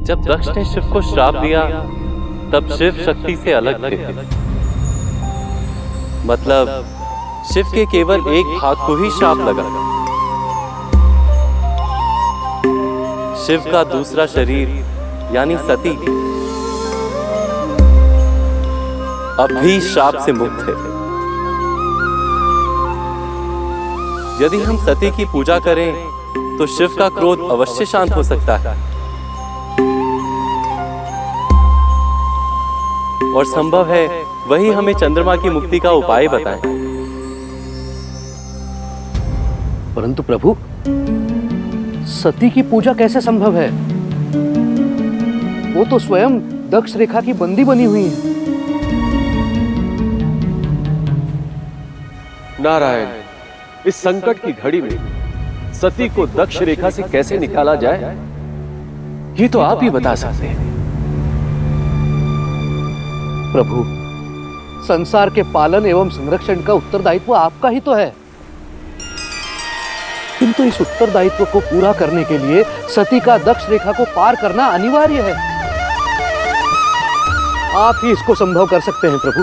जब दक्ष ने शिव को श्राप दिया तब शिव शक्ति से अलग थे। मतलब शिव के केवल एक भाग को ही श्राप लगा। शिव का दूसरा शरीर यानी सती अब भी श्राप से मुक्त है। यदि हम सती की पूजा करें तो शिव का क्रोध अवश्य शांत हो सकता है और संभव है वही हमें चंद्रमा की मुक्ति का उपाय बताएं। परंतु प्रभु, सती की पूजा कैसे संभव है? वो तो स्वयं दक्ष रेखा की बंदी बनी हुई है। नारायण, इस संकट की घड़ी में सती को दक्ष रेखा से कैसे निकाला जाए, ये तो आप ही बता सकते हैं। प्रभु, संसार के पालन एवं संरक्षण का उत्तरदायित्व आपका ही तो है, किंतु इस उत्तरदायित्व को पूरा करने के लिए सती का दक्ष रेखा को पार करना अनिवार्य है। आप ही इसको संभव कर सकते हैं प्रभु।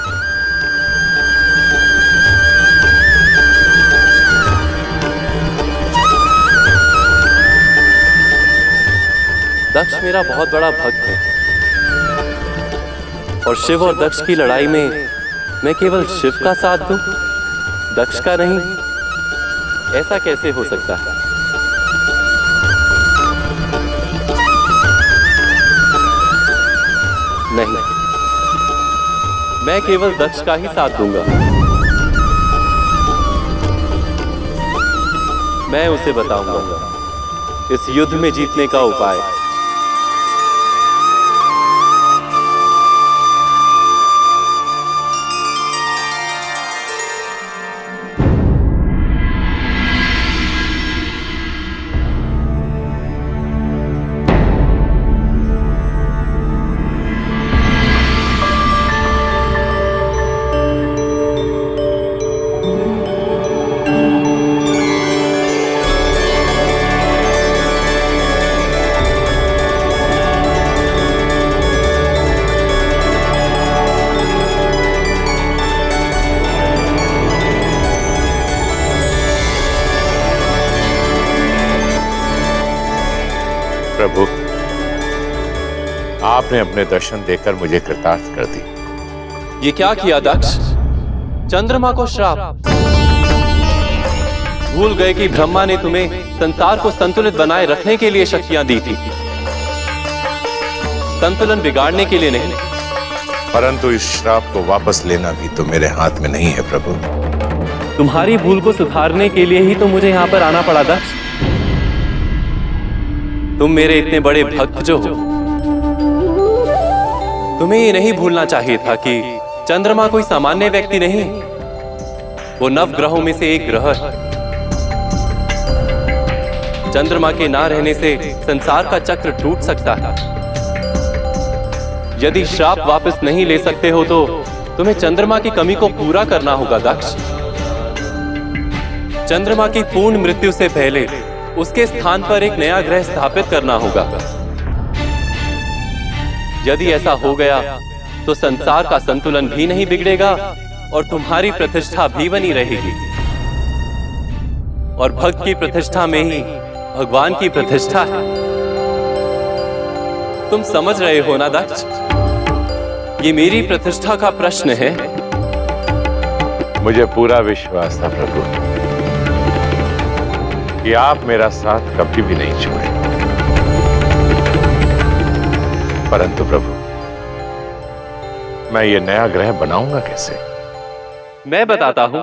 दक्ष मेरा बहुत बड़ा भक्त है और शिव और दक्ष की लड़ाई में मैं केवल शिव का साथ दूं, दक्ष का नहीं, ऐसा कैसे हो सकता है? नहीं, मैं केवल दक्ष का ही साथ दूंगा। मैं उसे बताऊंगा इस युद्ध में जीतने का उपाय। प्रभु, आपने अपने दर्शन देकर मुझे कृतार्थ कर दी। ये क्या किया दक्ष? चंद्रमा को श्राप। भूल गए कि ब्रह्मा ने तुम्हें संसार को संतुलित बनाए रखने के लिए शक्तियां दी थी, संतुलन बिगाड़ने के लिए नहीं। परंतु इस श्राप को वापस लेना भी तो मेरे हाथ में नहीं है प्रभु। तुम्हारी भूल को सुधारने के लिए ही तो मुझे यहां पर आना पड़ा दक्ष। तुम मेरे इतने बड़े भक्त जो हो, तुम्हें ये नहीं भूलना चाहिए था कि चंद्रमा कोई सामान्य व्यक्ति नहीं है, वो नवग्रहों में से एक ग्रह है। चंद्रमा के ना रहने से संसार का चक्र टूट सकता है। यदि श्राप वापस नहीं ले सकते हो तो तुम्हें चंद्रमा की कमी को पूरा करना होगा दक्ष। चंद्रमा की पूर्ण मृत्यु से पहले उसके स्थान पर एक नया ग्रह स्थापित करना होगा। यदि ऐसा हो गया तो संसार का संतुलन भी नहीं बिगड़ेगा और तुम्हारी प्रतिष्ठा भी बनी रहेगी। और भक्त की प्रतिष्ठा में ही भगवान की प्रतिष्ठा है। तुम समझ रहे हो ना दक्ष? ये मेरी प्रतिष्ठा का प्रश्न है। मुझे पूरा विश्वास था प्रभु कि आप मेरा साथ कभी भी नहीं छोड़े। परंतु प्रभु, मैं ये नया ग्रह बनाऊंगा कैसे? मैं बताता हूं,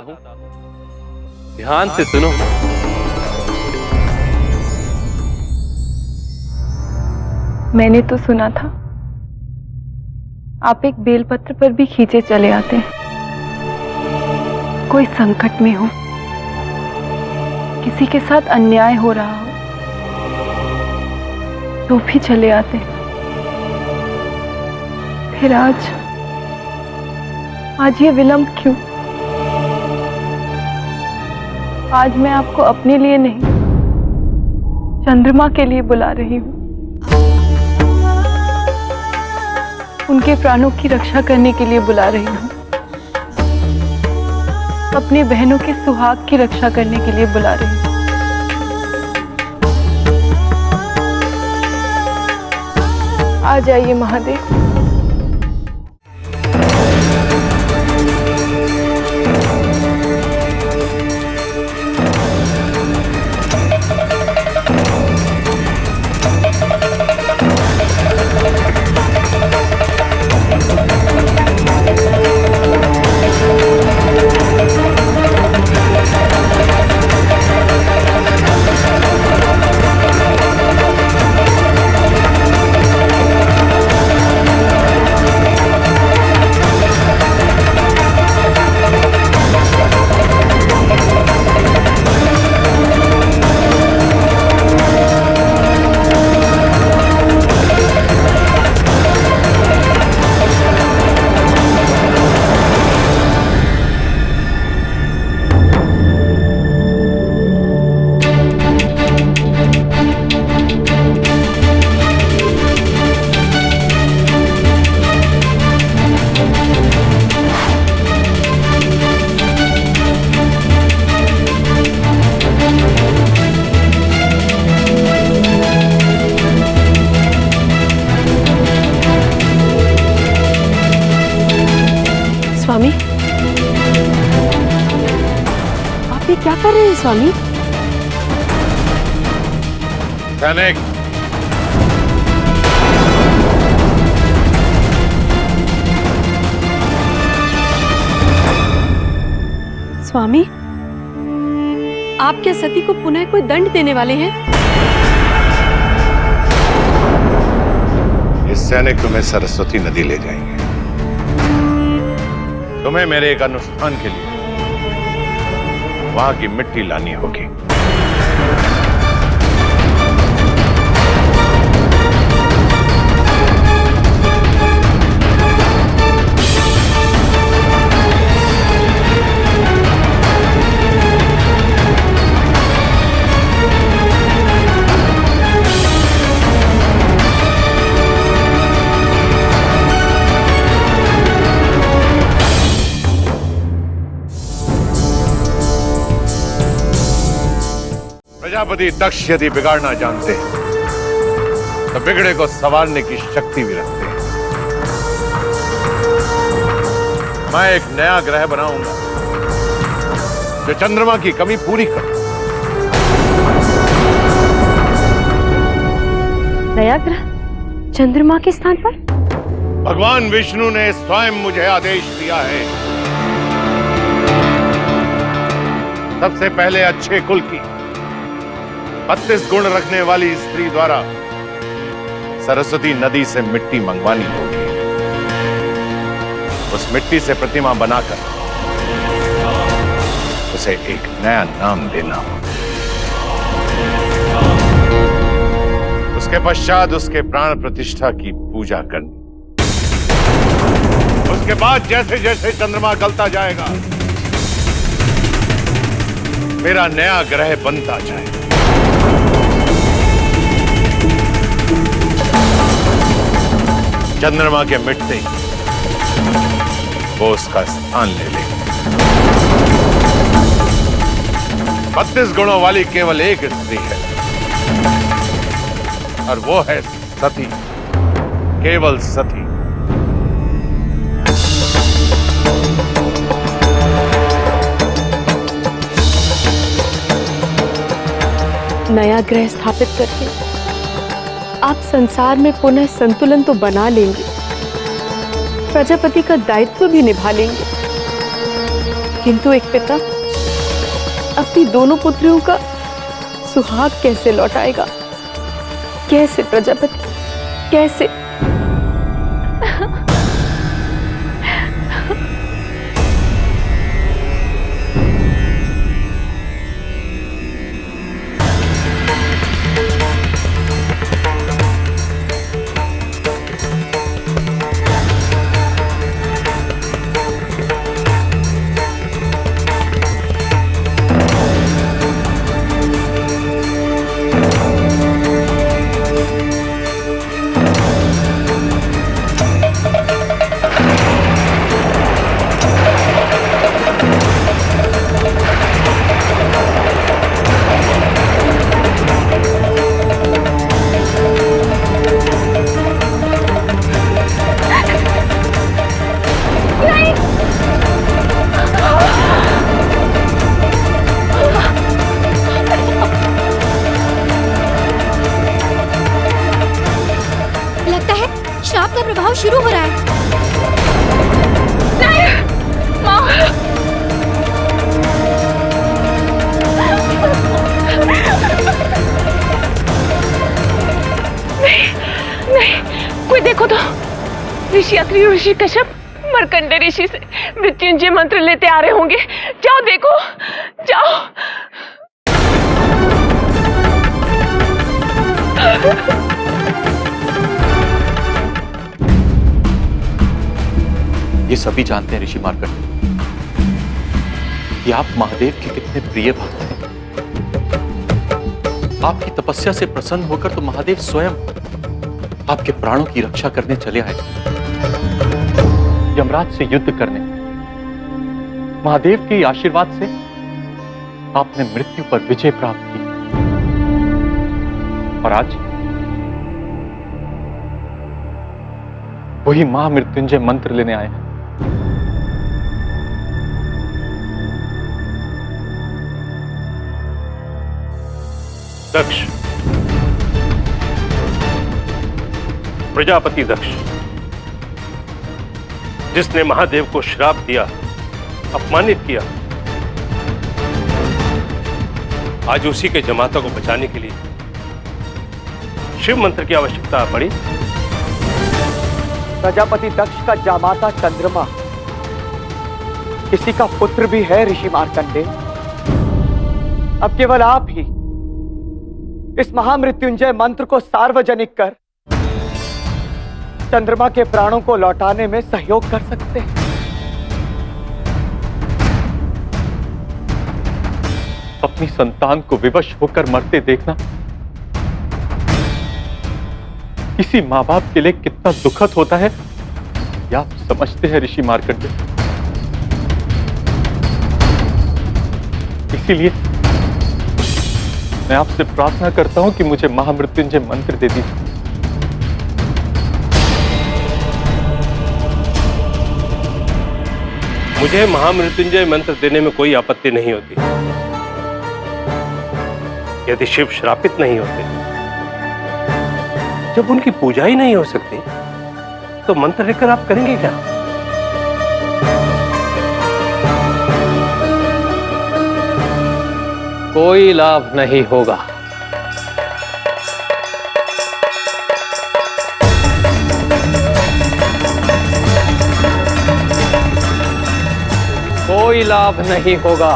ध्यान से सुनो। मैंने तो सुना था आप एक बेलपत्र पर भी खींचे चले आते हैं। कोई संकट में हो, किसी के साथ अन्याय हो रहा हो तो भी चले आते हैं। फिर आज ये विलंब क्यों? आज मैं आपको अपने लिए नहीं, चंद्रमा के लिए बुला रही हूं। उनके प्राणों की रक्षा करने के लिए बुला रही हूँ। अपने बहनों के सुहाग की रक्षा करने के लिए बुला रही हूँ। आ जाइए महादेव। स्वामी, आप ये क्या कर रहे हैं स्वामी? सैनिक, स्वामी, आप क्या सती को पुनः कोई दंड देने वाले हैं? इस सैनिक तुम्हें सरस्वती नदी ले जाएंगे। तुम्हें मेरे एक अनुष्ठान के लिए वहां की मिट्टी लानी होगी। प्रजापति दक्ष यदि बिगाड़ना जानते हैं तो बिगड़े को संवारने की शक्ति भी रखते हैं। मैं एक नया ग्रह बनाऊंगा जो चंद्रमा की कमी पूरी करे। नया ग्रह चंद्रमा के स्थान पर? भगवान विष्णु ने स्वयं मुझे आदेश दिया है। सबसे पहले अच्छे कुल की 32 गुण रखने वाली स्त्री द्वारा सरस्वती नदी से मिट्टी मंगवानी होगी। उस मिट्टी से प्रतिमा बनाकर उसे एक नया नाम देना होगा। उसके पश्चात उसके प्राण प्रतिष्ठा की पूजा करनी। उसके बाद जैसे जैसे चंद्रमा गलता जाएगा मेरा नया ग्रह बनता जाएगा। चंद्रमा के मिटते ही वो उसका स्थान ले लेगा। 32 गुणों वाली केवल एक स्त्री है और वो है सती, केवल सती। नया ग्रह स्थापित करके आप संसार में पुनः संतुलन तो बना लेंगे, प्रजापति का दायित्व भी निभा लेंगे, किंतु एक पिता अपनी दोनों पुत्रियों का सुहाग कैसे लौटाएगा? कैसे प्रजापति, कैसे? श्राप का प्रभाव शुरू हो रहा है। नहीं, कोई देखो तो। ऋषि अत्रि और ऋषि कश्यप मरकंडे ऋषि से मृत्युंजय मंत्र लेते आ रहे होंगे। जाओ देखो, जाओ। ये सभी जानते हैं ऋषि मार्कंडेय कि आप महादेव के कितने प्रिय भक्त हैं। आपकी तपस्या से प्रसन्न होकर तो महादेव स्वयं आपके प्राणों की रक्षा करने चले आए, यमराज से युद्ध करने। महादेव के आशीर्वाद से आपने मृत्यु पर विजय प्राप्त की और आज वही महामृत्युंजय मंत्र लेने आए हैं। दक्ष, प्रजापति दक्ष, जिसने महादेव को श्राप दिया, अपमानित किया, आज उसी के जमाता को बचाने के लिए शिव मंत्र की आवश्यकता पड़ी। प्रजापति दक्ष का जामाता चंद्रमा किसी का पुत्र भी है ऋषि मार्कंडेय। अब केवल आप ही इस महामृत्युंजय मंत्र को सार्वजनिक कर चंद्रमा के प्राणों को लौटाने में सहयोग कर सकते हैं। अपनी संतान को विवश होकर मरते देखना किसी मां बाप के लिए कितना दुखद होता है, यह आप समझते हैं ऋषि मार्कंडेय। इसीलिए मैं आपसे प्रार्थना करता हूं कि मुझे महामृत्युंजय मंत्र दे दीजिए। मुझे महामृत्युंजय मंत्र देने में कोई आपत्ति नहीं होती, यदि शिव श्रापित नहीं होते। जब उनकी पूजा ही नहीं हो सकती तो मंत्र लेकर आप करेंगे क्या? कोई लाभ नहीं होगा। कोई लाभ नहीं होगा।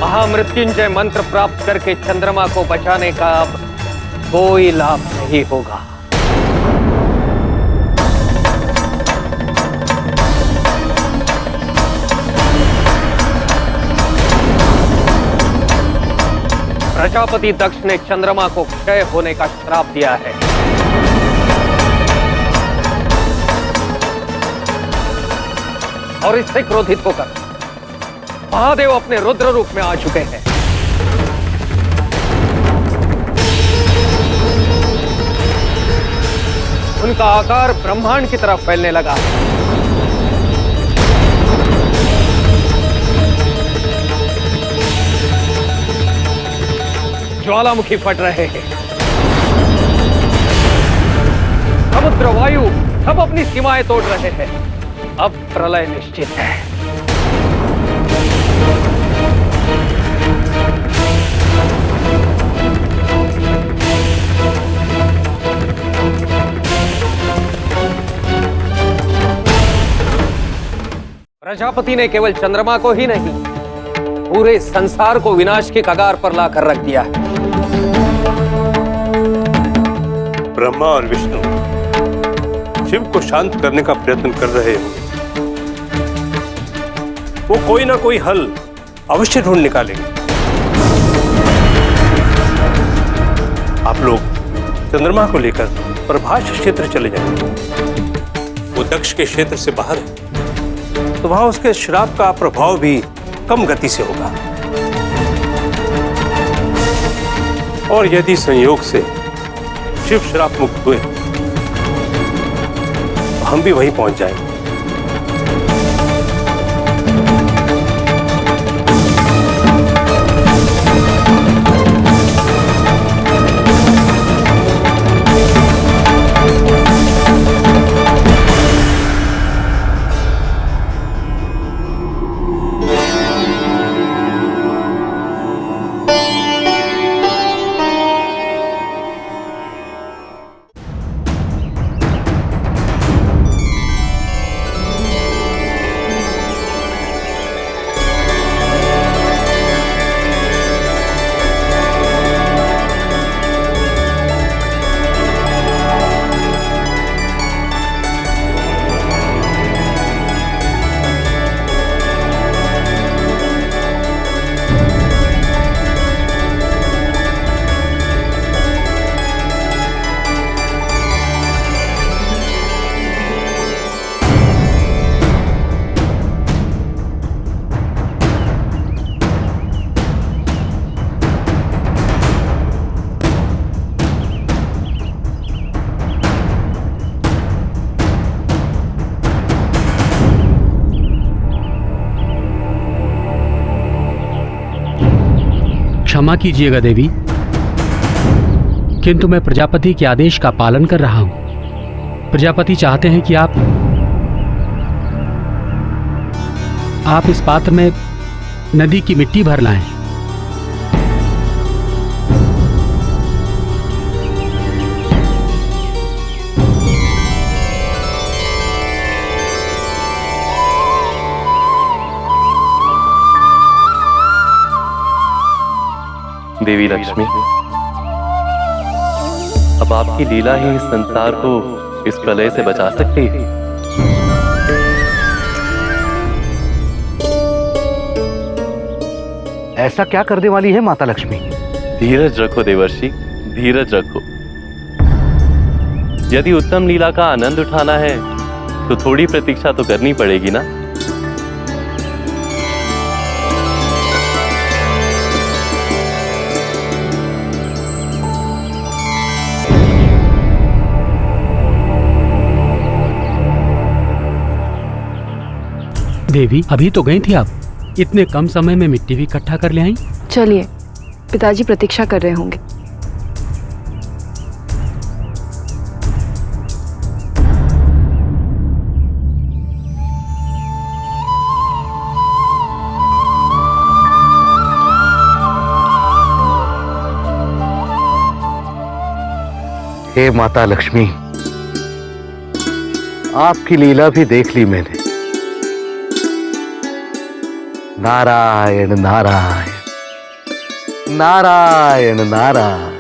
महामृत्युंजय मंत्र प्राप्त करके चंद्रमा को बचाने का अब कोई लाभ नहीं होगा। प्रजापति दक्ष ने चंद्रमा को क्षय होने का श्राप दिया है। और इससे क्रोधित होकर महादेव अपने रुद्र रूप में आ चुके हैं। उनका आकार ब्रह्मांड की तरफ फैलने लगा। ज्वालामुखी फट रहे हैं। समुद्र, वायु सब अपनी सीमाएं तोड़ रहे हैं। अब प्रलय निश्चित है। प्रजापति ने केवल चंद्रमा को ही नहीं, पूरे संसार को विनाश के कगार पर लाकर रख दिया है। ब्रह्मा और विष्णु शिव को शांत करने का प्रयत्न कर रहे हो। वो कोई ना कोई हल अवश्य ढूंढ निकालेंगे। आप लोग चंद्रमा को लेकर प्रभास क्षेत्र चले जाएंगे। वो दक्ष के क्षेत्र से बाहर है, तो वहां उसके श्राप का प्रभाव भी कम गति से होगा। और यदि संयोग से शिव श्राप मुक्त हुए तो हम भी वहीं पहुंच जाएंगे। क्षमा कीजिएगा देवी, किंतु मैं प्रजापति के आदेश का पालन कर रहा हूं। प्रजापति चाहते हैं कि आप इस पात्र में नदी की मिट्टी भर लाएं। देवी लक्ष्मी, अब आपकी लीला ही इस संसार को इस प्रलय से बचा सकती है। ऐसा क्या करने वाली है माता लक्ष्मी? धीरज रखो देवर्षि, धीरज रखो। यदि उत्तम लीला का आनंद उठाना है तो थोड़ी प्रतीक्षा तो करनी पड़ेगी ना। देवी, अभी तो गई थी आप, इतने कम समय में मिट्टी भी इकट्ठा कर ले आई। चलिए, पिताजी प्रतीक्षा कर रहे होंगे। हे माता लक्ष्मी, आपकी लीला भी देख ली मैंने। नारायण नारायण नारायण नारायण।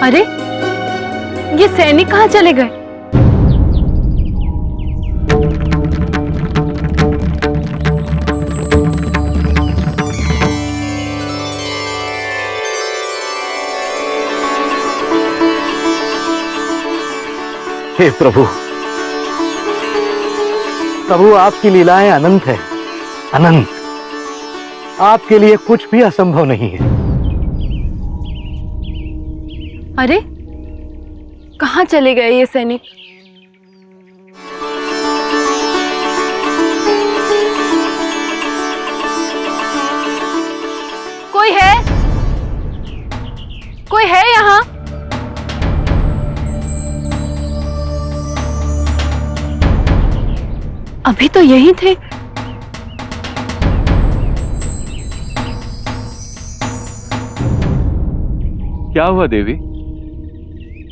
अरे, ये सैनिक कहाँ चले गए? हे प्रभु, प्रभु आपकी लीलाएं अनंत है, अनंत। आपके लिए कुछ भी असंभव नहीं है। अरे, कहाँ चले गए ये सैनिक? कोई है? कोई है यहाँ? अभी तो यही थे। क्या हुआ देवी,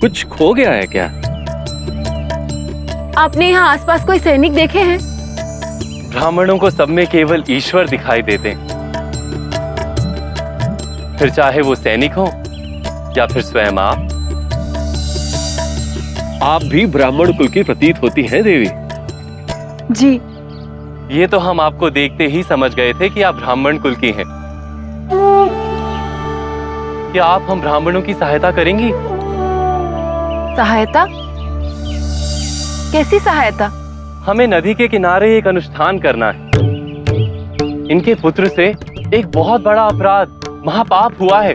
कुछ खो गया है क्या? आपने यहाँ आसपास कोई सैनिक देखे हैं? ब्राह्मणों को सब में केवल ईश्वर दिखाई देते हैं, फिर चाहे वो सैनिक हो या फिर स्वयं आप भी ब्राह्मण कुल की प्रतीत होती हैं देवी। जी, ये तो हम आपको देखते ही समझ गए थे कि आप ब्राह्मण कुल की हैं। क्या आप हम ब्राह्मणों की सहायता करेंगी? सहायता? कैसी सहायता? हमें नदी के किनारे एक अनुष्ठान करना है। इनके पुत्र से एक बहुत बड़ा अपराध, महापाप हुआ है।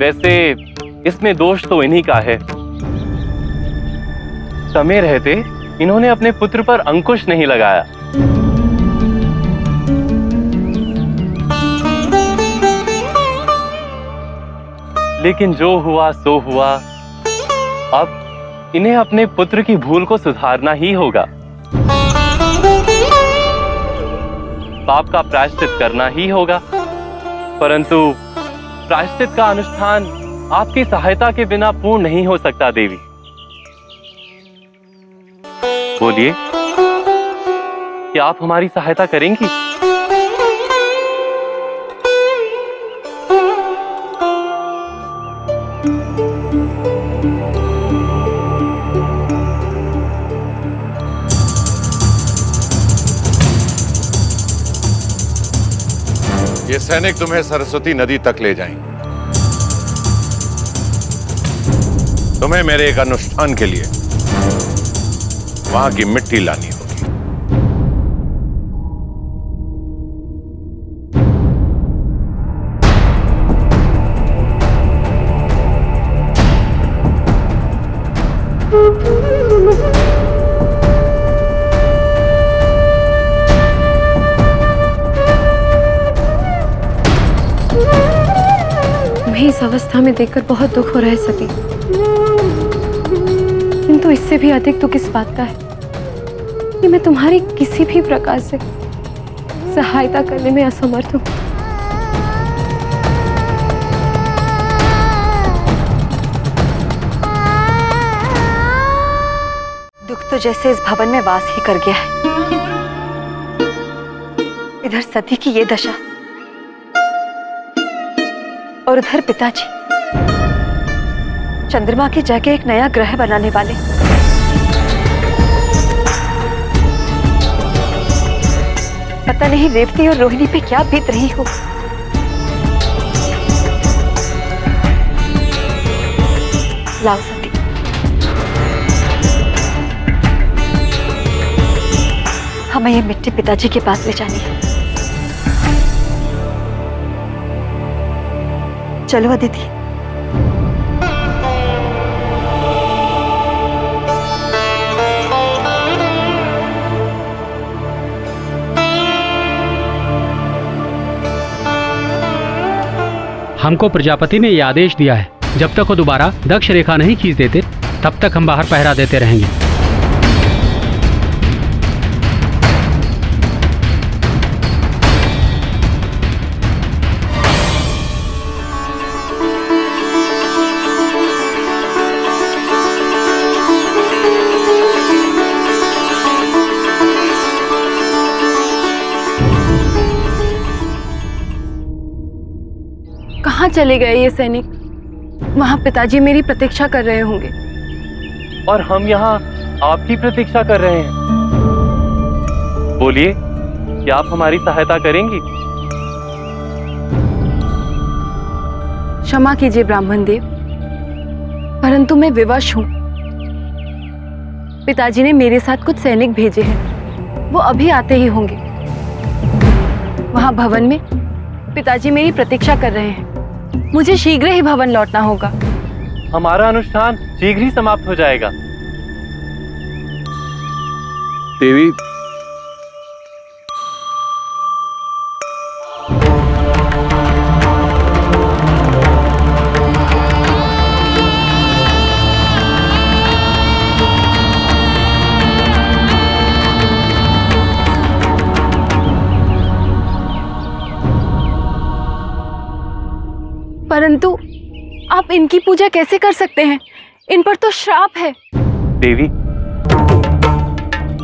वैसे इसमें दोष तो इन्हीं का है। समय रहते इन्होंने अपने पुत्र पर अंकुश नहीं लगाया। लेकिन जो हुआ सो हुआ। अब इन्हें अपने पुत्र की भूल को सुधारना ही होगा। पाप का प्रायश्चित करना ही होगा, परंतु प्रायश्चित का अनुष्ठान आपकी सहायता के बिना पूर्ण नहीं हो सकता देवी। बोलिए, क्या आप हमारी सहायता करेंगी? ये सैनिक तुम्हें सरस्वती नदी तक ले जाएंगे। तुम्हें मेरे एक अनुष्ठान के लिए वहां की मिट्टी लानी होगी। इस अवस्था में देखकर बहुत दुख हो रहा है सती, किंतु इससे भी अधिक दुख इस बात का है कि मैं तुम्हारी किसी भी प्रकार से सहायता करने में असमर्थ हूँ। दुख तो जैसे इस भवन में वास ही कर गया है, इधर सती की ये दशा और उधर पिताजी चंद्रमा की जगह एक नया ग्रह बनाने वाले। पता नहीं रेवती और रोहिणी पे क्या बीत रही हो। लाओ सती, हमें ये मिट्टी पिताजी के पास ले जानी है। चलो अदिति। हमको प्रजापति ने ये आदेश दिया है, जब तक वो दोबारा दक्ष रेखा नहीं खींच देते तब तक हम बाहर पहरा देते रहेंगे। कहाँ चले गए ये सैनिक? वहां पिताजी मेरी प्रतीक्षा कर रहे होंगे। और हम यहाँ आपकी प्रतीक्षा कर रहे हैं। बोलिए, क्या आप हमारी सहायता करेंगी? क्षमा कीजिए ब्राह्मण देव, परंतु मैं विवश हूं। पिताजी ने मेरे साथ कुछ सैनिक भेजे हैं, वो अभी आते ही होंगे। वहां भवन में पिताजी मेरी प्रतीक्षा कर रहे हैं। मुझे शीघ्र ही भवन लौटना होगा। हमारा अनुष्ठान शीघ्र ही समाप्त हो जाएगा। देवी, परंतु आप इनकी पूजा कैसे कर सकते हैं? इन पर तो श्राप है। देवी,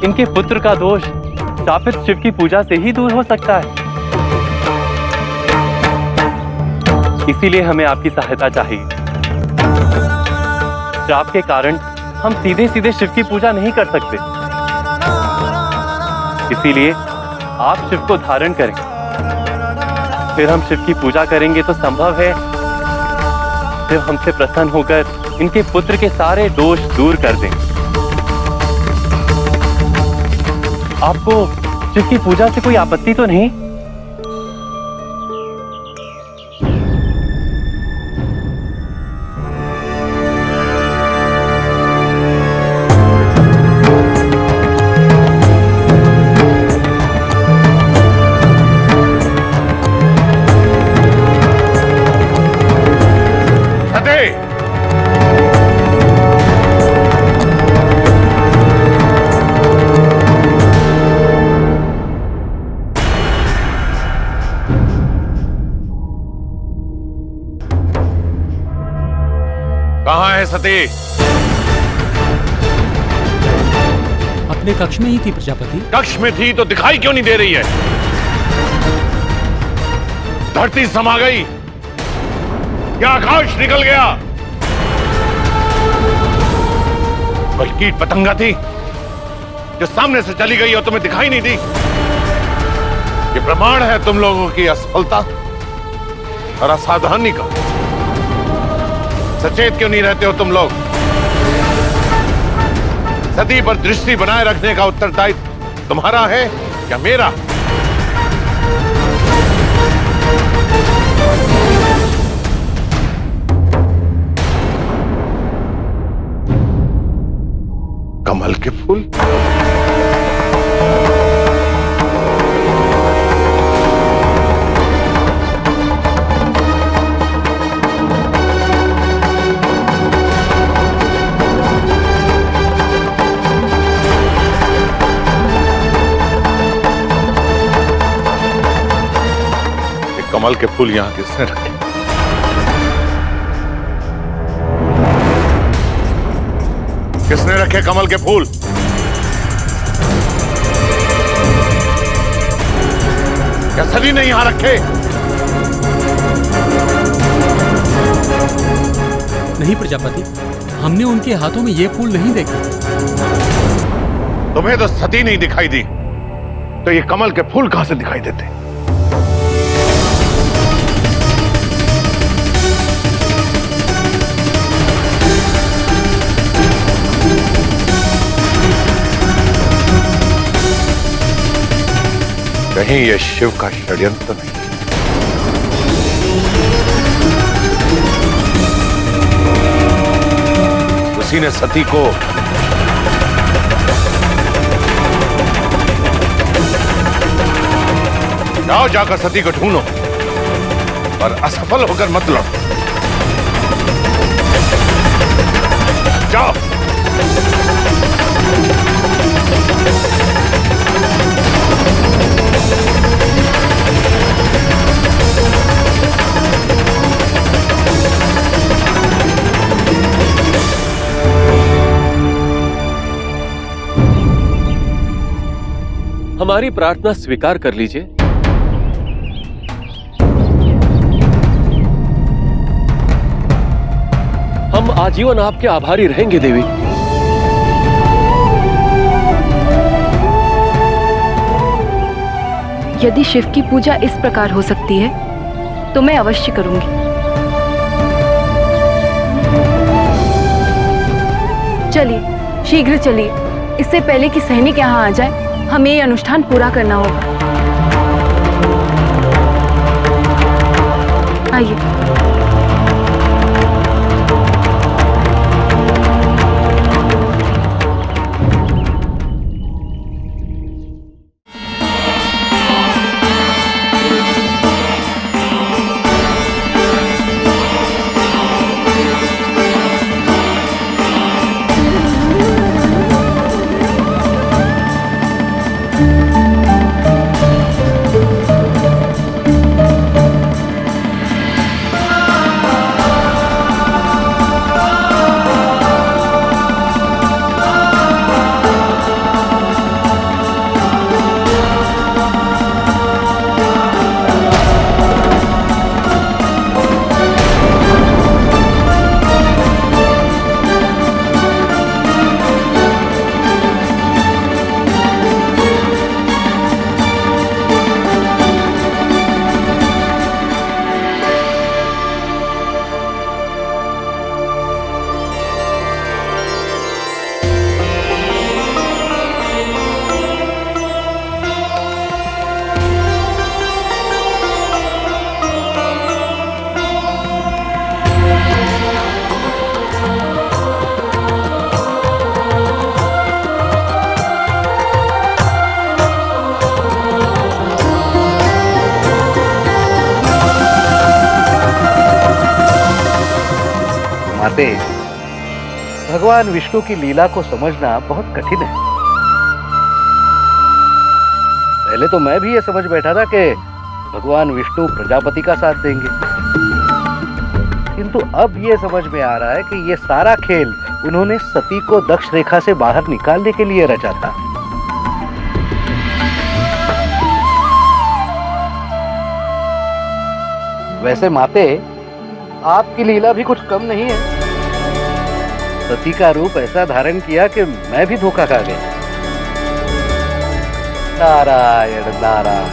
इनके पुत्र का दोष शापित शिव की पूजा से ही दूर हो सकता है। इसीलिए हमें आपकी सहायता चाहिए। श्राप के कारण हम सीधे सीधे शिव की पूजा नहीं कर सकते। इसीलिए आप शिव को धारण करें, फिर हम शिव की पूजा करेंगे तो संभव है शिव हमसे प्रसन्न होकर इनके पुत्र के सारे दोष दूर कर दें। आपको शिव की पूजा से कोई आपत्ति तो नहीं? कहाँ है सती? अपने कक्ष में ही थी प्रजापति। कक्ष में थी तो दिखाई क्यों नहीं दे रही है? धरती समा गई क्या आकाश निकल गया? कोई कीट पतंगा थी जो सामने से चली गई और तुम्हें दिखाई नहीं दी? ये प्रमाण है तुम लोगों की असफलता और असावधानी का। सचेत क्यों नहीं रहते हो तुम लोग? सती पर दृष्टि बनाए रखने का उत्तरदायित्व तुम्हारा है या मेरा? कमल के फूल, कमल के फूल यहाँ किसने रखे? किसने रखे कमल के फूल? क्या सभी ने यहां रखे? नहीं प्रजापति, हमने उनके हाथों में ये फूल नहीं देखे। तुम्हें तो सती नहीं दिखाई दी, तो ये कमल के फूल कहां से दिखाई देते? कहीं यह शिव का षड्यंत्र नहीं? उसी ने सती को जाओ, जाकर सती को ढूंढो और असफल होकर मत लौटो। जाओ। हमारी प्रार्थना स्वीकार कर लीजिए। हम आजीवन आपके आभारी रहेंगे देवी। यदि शिव की पूजा इस प्रकार हो सकती है तो मैं अवश्य करूंगी। चलिए, शीघ्र चलिए, इससे पहले कि सैनिक यहाँ आ जाए, हमें ये अनुष्ठान पूरा करना होगा। आइए। माते, भगवान विष्णु की लीला को समझना बहुत कठिन है। पहले तो मैं भी ये समझ बैठा था कि भगवान विष्णु प्रजापति का साथ देंगे, किंतु अब ये समझ में आ रहा है कि ये सारा खेल उन्होंने सती को दक्ष रेखा से बाहर निकालने के लिए रचा था। वैसे माते, आपकी लीला भी कुछ कम नहीं है। सती का रूप ऐसा धारण किया कि मैं भी धोखा खा गया। नारायण नारायण।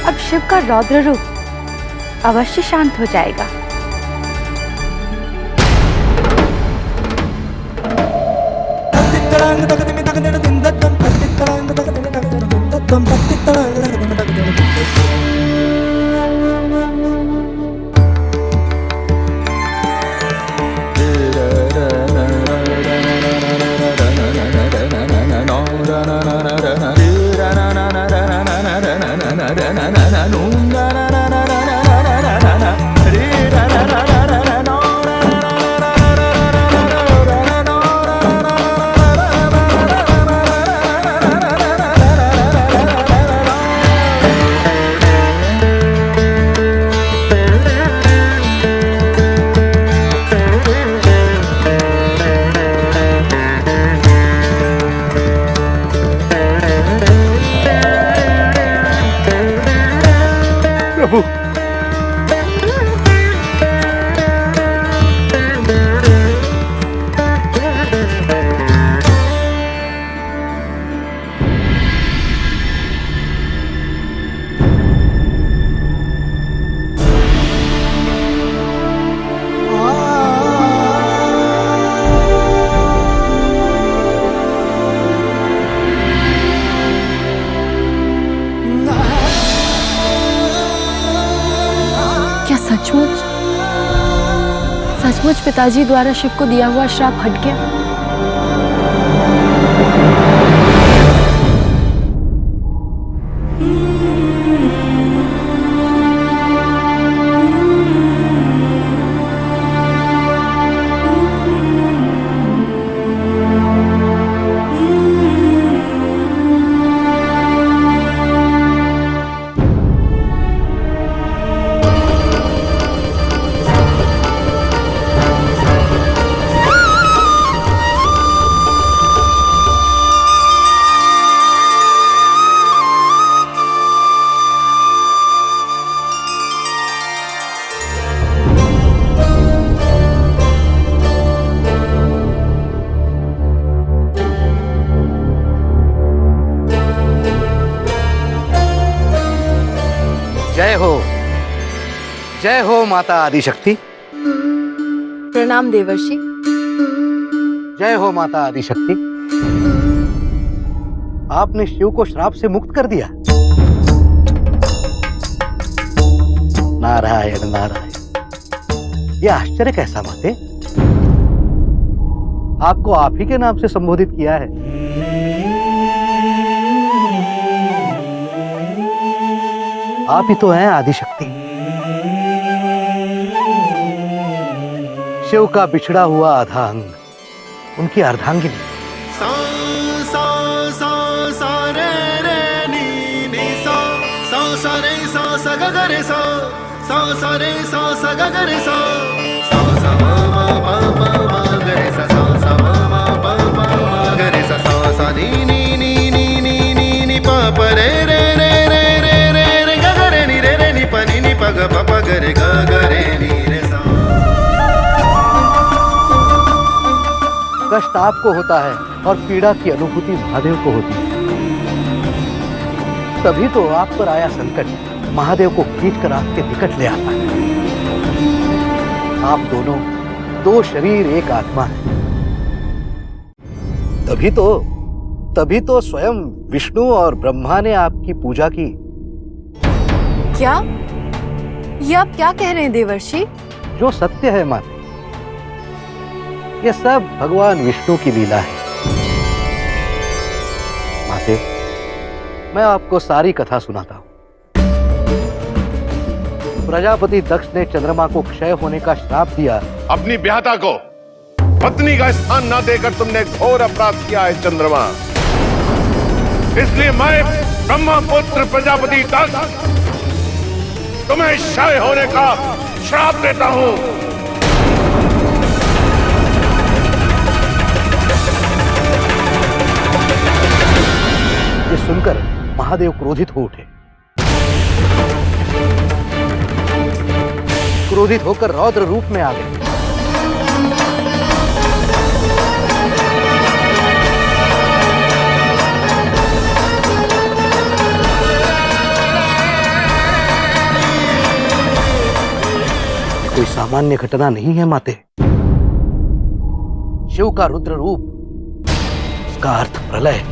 अब शिव का रौद्र रूप अवश्य शांत हो जाएगा। na na na na na na na na na na na na na na सचमुच सचमुच पिताजी द्वारा शिव को दिया हुआ श्राप हट गया? जय हो माता आदिशक्ति। प्रणाम देवर्षि। जय हो माता आदिशक्ति। आपने शिव को श्राप से मुक्त कर दिया। नारायण नारायण। यह आश्चर्य कैसा माते? आपको आप ही के नाम से संबोधित किया है। आप ही तो हैं आदिशक्ति। शिव का बिछड़ा हुआ आधा अंग, उनकी अर्धांगिनी। सा सा सा सा रे रे नी नी सा सा सा रे सा सा ग ग रे सा सा सा रे सा सा ग ग रे सा सा सा मा मा पा पा मा ग रे सा सा सा मा मा पा पा मा ग रे सा सा सा नी नी नी नी नी नी नी पा प रे रे रे रे रे रे रे ग ग रे नी प नी नी प ग प प ग रे ग ग रे नी रे सा। कष्ट आपको होता है और पीड़ा की अनुभूति महादेव को होती है। तभी तो आप पर आया संकट महादेव को खींच कर आपके निकट ले आता है। आप दोनों दो शरीर एक आत्मा है। तभी तो स्वयं विष्णु और ब्रह्मा ने आपकी पूजा की। क्या? ये आप क्या कह रहे हैं देवर्षि? जो सत्य है माते, यह सब भगवान विष्णु की लीला है। माते, मैं आपको सारी कथा सुनाता हूं। प्रजापति दक्ष ने चंद्रमा को क्षय होने का श्राप दिया। अपनी ब्याहता को पत्नी का स्थान न देकर तुमने घोर अपराध किया है चंद्रमा। इसलिए मैं ब्रह्मा पुत्र प्रजापति दक्ष तुम्हें क्षय होने का श्राप देता हूं। ये सुनकर महादेव क्रोधित हो उठे। क्रोधित होकर रौद्र रूप में आ गए। कोई सामान्य घटना नहीं है माते। शिव का रुद्र रूप, इसका अर्थ प्रलय।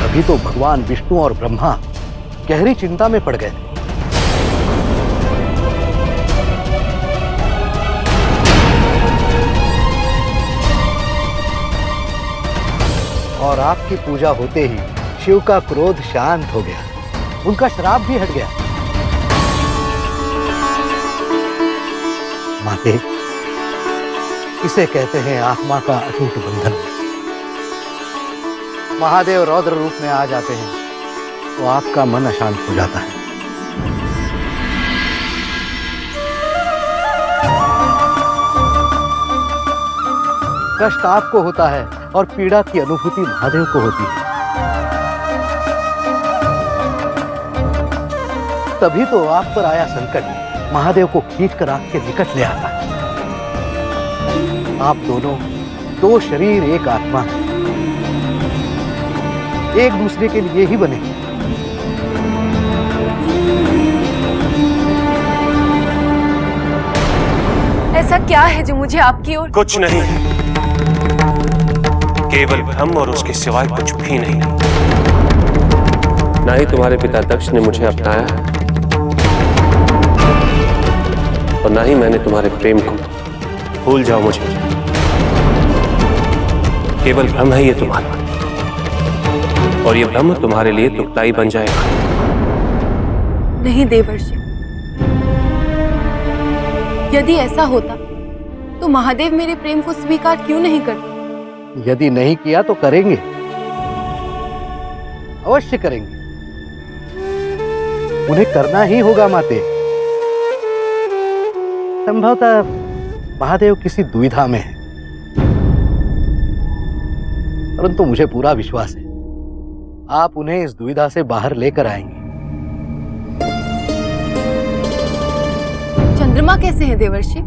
तभी तो भगवान विष्णु और ब्रह्मा गहरी चिंता में पड़ गए। और आपकी पूजा होते ही शिव का क्रोध शांत हो गया, उनका श्राप भी हट गया। माते, इसे कहते हैं आत्मा का अटूट बंधन। महादेव रौद्र रूप में आ जाते हैं तो आपका मन अशांत हो जाता है। कष्ट आपको होता है और पीड़ा की अनुभूति महादेव को होती है। तभी तो आप पर आया संकट महादेव को खींचकर आपके निकट ले आता है। आप दोनों दो शरीर एक आत्मा है, एक दूसरे के लिए ही बने। ऐसा क्या है जो मुझे आपकी ओर? कुछ नहीं, केवल भ्रम और उसके सिवाय कुछ भी नहीं। ना ही तुम्हारे पिता दक्ष ने मुझे अपनाया और ना ही मैंने तुम्हारे प्रेम को। भूल जाओ मुझे, केवल भ्रम है ये तुम्हारा, और ये भ्रम तुम्हारे लिए दुखदाई बन जाएगा। नहीं देवर्षि, यदि ऐसा होता तो महादेव मेरे प्रेम को स्वीकार क्यों नहीं करते? यदि नहीं किया तो करेंगे, अवश्य करेंगे। उन्हें करना ही होगा माते। संभवतः महादेव किसी दुविधा में है, परंतु मुझे पूरा विश्वास है आप उन्हें इस दुविधा से बाहर लेकर आएंगे। चंद्रमा कैसे हैं देवर्षि?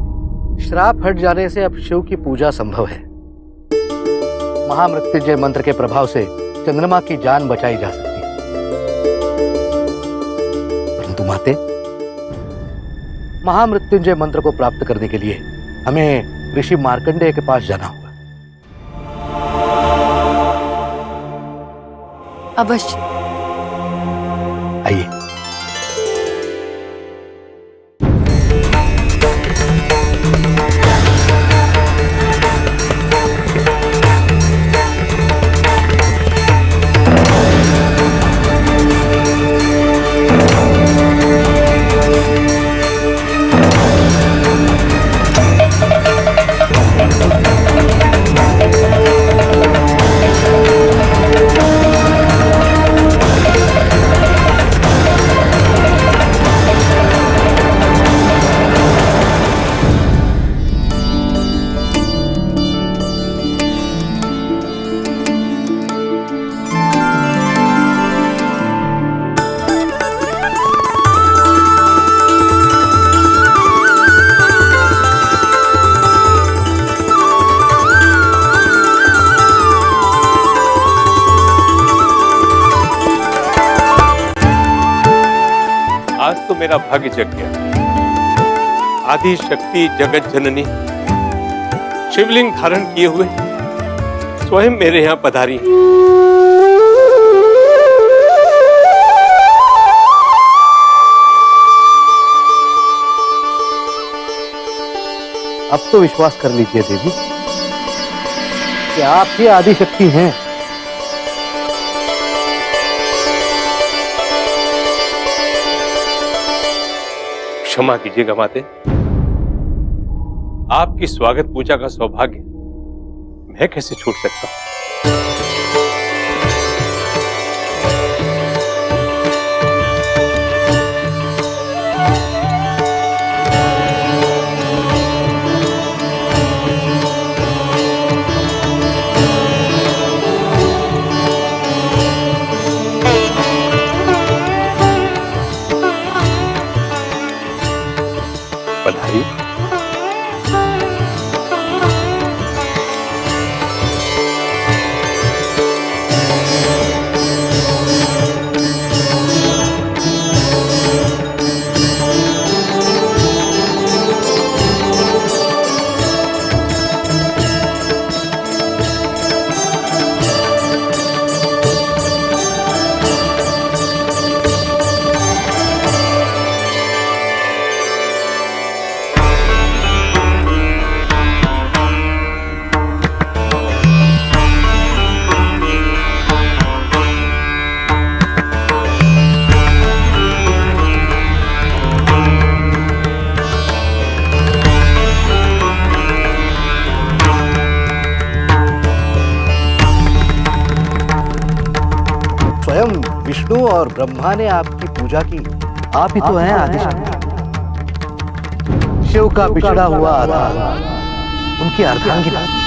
श्राप हट जाने से अब शिव की पूजा संभव है। महामृत्युंजय मंत्र के प्रभाव से चंद्रमा की जान बचाई जा सकती है। परंतु माते, महामृत्युंजय मंत्र को प्राप्त करने के लिए हमें ऋषि मार्कंडेय के पास जाना होगा। अवश्य। आइए। आज तो मेरा भाग्य जग गया। आदि शक्ति जगत जननी शिवलिंग धारण किए हुए स्वयं मेरे यहां पधारी। अब तो विश्वास कर लीजिए देवी कि आप ही आदि शक्ति हैं। क्षमा कीजिएगा माते, आपकी स्वागत पूजा का सौभाग्य मैं कैसे छूट सकता हूं? बधाई। स्वयं विष्णु और ब्रह्मा ने आपकी पूजा की। आप ही तो हैं आदि शक्ति, शिव का बिछड़ा हुआ आधार, उनकी अर्धांगिनी।